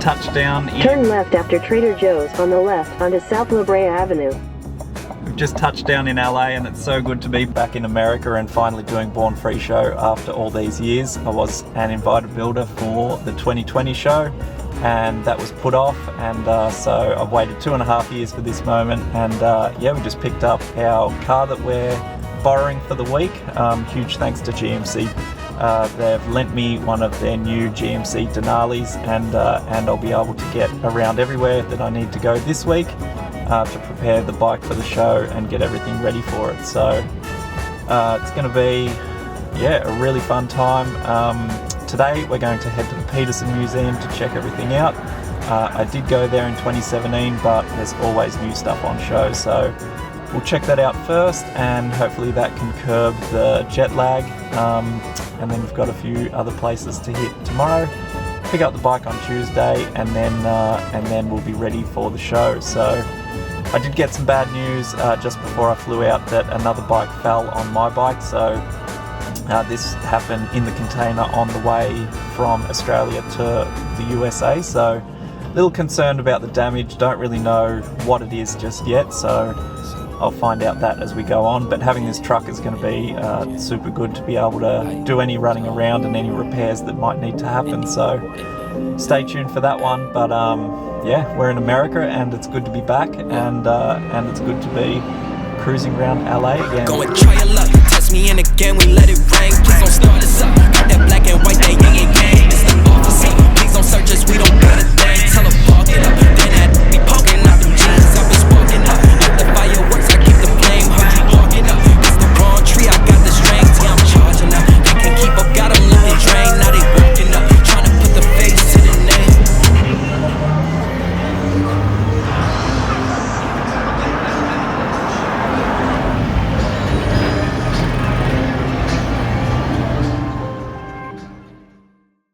touched down Turn left after Trader Joe's on the left onto South La Brea Avenue. We've just touched down in LA, and it's so good to be back in America and finally doing Born Free show after all these years. I was an invited builder for the 2020 show, and that was put off, and so I've waited 2.5 years for this moment, and yeah, we just picked up our car that we're borrowing for the week. Huge thanks to GMC. They've lent me one of their new GMC Denalis, and I'll be able to get around everywhere that I need to go this week to prepare the bike for the show and get everything ready for it. So it's going to be, yeah, a really fun time. Today we're going to head to the Peterson Museum to check everything out. I did go there in 2017, but there's always new stuff on show, so we'll check that out first, and hopefully that can curb the jet lag. And then we've got a few other places to hit tomorrow. Pick up the bike on Tuesday, and then we'll be ready for the show. So I did get some bad news just before I flew out that another bike fell on my bike. So this happened in the container on the way from Australia to the USA. So a little concerned about the damage. Don't really know what it is just yet. So I'll find out that as we go on, but having this truck is going to be super good to be able to do any running around and any repairs that might need to happen, so stay tuned for that one. But yeah, we're in America, and it's good to be back, and it's good to be cruising around LA again. Go and try your luck, test me in again, we let it rain. Please don't start us up, got that black and white, that yin and yang. It's the officer, please don't search us, we don't got a thing. Tell her park it up.